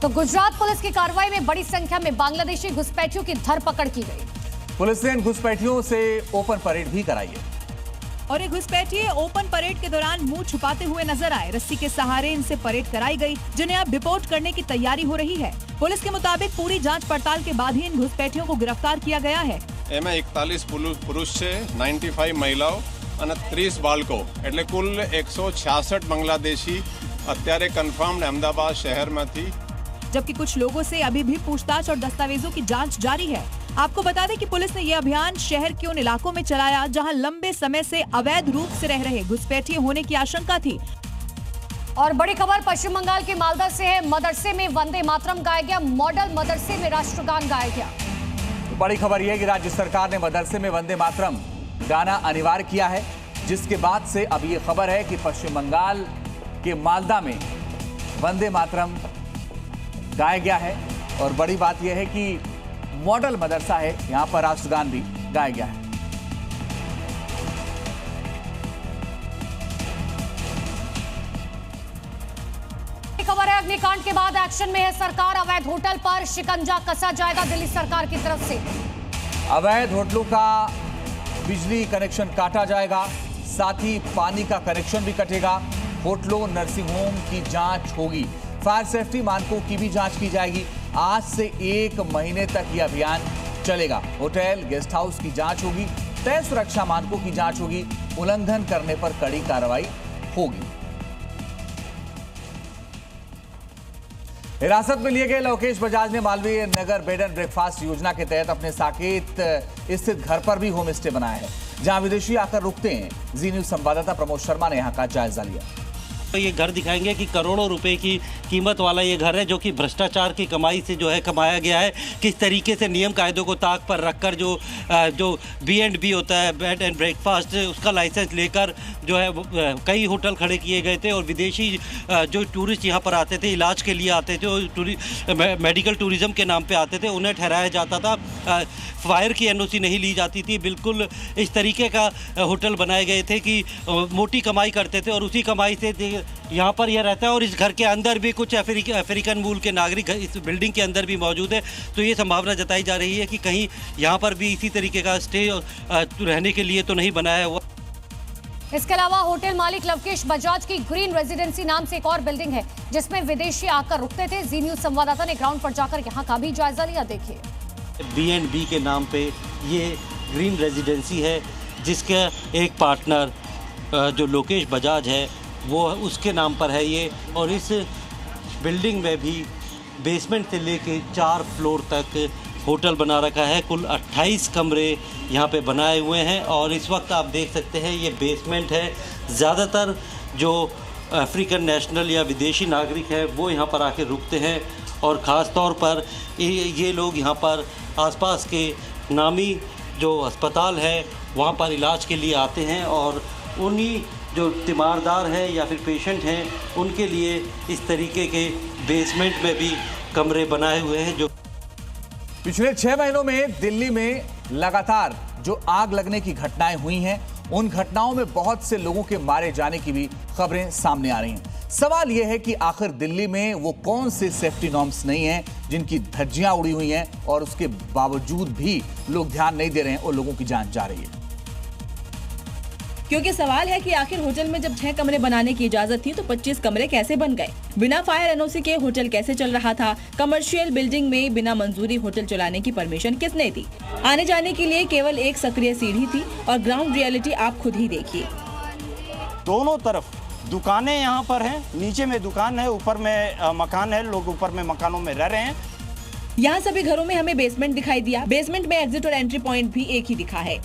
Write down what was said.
तो गुजरात पुलिस की कार्रवाई में बड़ी संख्या में बांग्लादेशी घुसपैठियों की धरपकड़ की गई। पुलिस ने इन घुसपैठियों से ओपन परेड भी कराई है और ये घुसपैठिए ओपन परेड के दौरान मुंह छुपाते हुए नजर आए। रस्सी के सहारे इनसे परेड कराई गई, जिन्हें अब डिपोर्ट करने की तैयारी हो रही है। पुलिस के मुताबिक पूरी जांच पड़ताल के बाद ही इन घुसपैठियों को गिरफ्तार किया गया है। એમાં 41 પુરુષ છે, 95 મહિલાઓ અને 30 બાળકો, એટલે કુલ 166 બાંગ્લાદેશી અત્યારે કન્ફર્મ્ડ અમદાવાદ શહેરમાંથી। जबकि कुछ लोगों से अभी भी पूछताछ और दस्तावेजों की जांच जारी है। आपको बता दें कि पुलिस ने ये अभियान शहर के उन इलाकों में चलाया जहां लंबे समय से अवैध रूप से रह रहे घुसपैठिए होने की आशंका थी। और बड़ी खबर पश्चिम बंगाल के मालदा से है। मदरसे में वंदे मातरम गाया गया, मॉडल मदरसे में राष्ट्रगान गाया गया। बड़ी खबर यह है कि राज्य सरकार ने मदरसे में वंदे मातरम गाना अनिवार्य किया है, जिसके बाद से अब ये खबर है कि पश्चिम बंगाल के मालदा में वंदे मातरम गाया गया है। और बड़ी बात यह है कि मॉडल मदरसा है, यहां पर राष्ट्रगान भी गाया गया है। खबर है अग्निकांड के बाद एक्शन में है सरकार। अवैध होटल पर शिकंजा कसा जाएगा दिल्ली सरकार की तरफ से। अवैध होटलों का बिजली कनेक्शन काटा जाएगा, साथ ही पानी का कनेक्शन भी कटेगा। होटलों, नर्सिंग होम की जांच होगी, फायर सेफ्टी मानकों की भी जांच की जाएगी। आज से 1 महीने तक यह अभियान चलेगा। होटल, गेस्ट हाउस की जांच होगी, तय सुरक्षा मानकों की जांच होगी, उल्लंघन करने पर कड़ी कार्रवाई होगी। हिरासत में लिए गए लोकेश बजाज ने Malviya Nagar bed and breakfast योजना के तहत अपने साकेत स्थित घर पर भी होम स्टे बनाया है, जहां विदेशी आकर रुकते हैं। जी न्यूज संवाददाता प्रमोद शर्मा ने यहां का जायजा लिया। तो ये घर दिखाएंगे कि करोड़ों रुपए की कीमत वाला ये घर है, जो कि भ्रष्टाचार की कमाई से जो है कमाया गया है। किस तरीके से नियम कायदों को ताक पर रखकर जो B&B होता है, बेड एंड ब्रेकफास्ट, उसका लाइसेंस लेकर जो है कई होटल खड़े किए गए थे। और विदेशी जो टूरिस्ट यहाँ पर आते थे, इलाज के लिए आते थे, और मेडिकल टूरिज्म के नाम पे आते थे, उन्हें ठहराया जाता था। फायर की NOC नहीं ली जाती थी। बिल्कुल इस तरीके का होटल बनाए गए थे कि मोटी कमाई करते थे और उसी कमाई से यहाँ पर यह रहता है। और इस घर के अंदर भी कुछ अफ्रीकन मूल के नागरिक इस बिल्डिंग के अंदर भी मौजूद है। तो ये संभावना जताई जा रही है कि कहीं यहाँ पर भी इसी तरीके का स्टे रहने के लिए तो नहीं बनाया हुआ। इसके अलावा होटल मालिक लवकेश बजाज की ग्रीन रेजिडेंसी नाम से एक और बिल्डिंग है, जिसमें विदेशी आकर रुकते थे। जी न्यूज संवाददाता ने ग्राउंड पर जाकर यहाँ का भी जायजा लिया। देखिए, B&B के नाम पे ये ग्रीन रेजिडेंसी है, जिसका एक पार्टनर जो लोकेश बजाज है वो उसके नाम पर है ये। और इस बिल्डिंग में भी बेसमेंट से लेके 4 फ्लोर तक होटल बना रखा है। कुल 28 कमरे यहाँ पे बनाए हुए हैं। और इस वक्त आप देख सकते हैं ये बेसमेंट है। ज़्यादातर जो अफ्रीकन नेशनल या विदेशी नागरिक है वो यहाँ पर आके रुकते हैं। और ख़ास तौर पर ये लोग यहाँ पर आसपास के नामी जो अस्पताल है वहाँ पर इलाज के लिए आते हैं। और उन्हीं जो तीमारदार हैं या फिर पेशेंट हैं उनके लिए इस तरीके के बेसमेंट में भी कमरे बनाए हुए हैं। जो पिछले 6 महीनों में दिल्ली में लगातार जो आग लगने की घटनाएं हुई हैं, उन घटनाओं में बहुत से लोगों के मारे जाने की भी खबरें सामने आ रही हैं। सवाल यह है कि आखिर दिल्ली में वो कौन से सेफ्टी नॉर्म्स नहीं हैं जिनकी धज्जियां उड़ी हुई हैं और उसके बावजूद भी लोग ध्यान नहीं दे रहे हैं और लोगों की जान जा रही है। क्योंकि सवाल है कि आखिर होटल में जब 6 कमरे बनाने की इजाजत थी तो 25 कमरे कैसे बन गए? बिना फायर NOC के होटल कैसे चल रहा था? कमर्शियल बिल्डिंग में बिना मंजूरी होटल चलाने की परमिशन किसने दी? आने जाने के लिए केवल एक सक्रिय सीढ़ी थी और ग्राउंड रियलिटी आप खुद ही देखिए। दोनों तरफ दुकानें यहाँ पर हैं, नीचे में दुकान है, ऊपर में मकान है, लोग ऊपर में मकानों में रह रहे हैं। यहाँ सभी घरों में हमें बेसमेंट दिखाई दिया। बेसमेंट में एग्जिट और एंट्री पॉइंट भी एक ही दिखा है।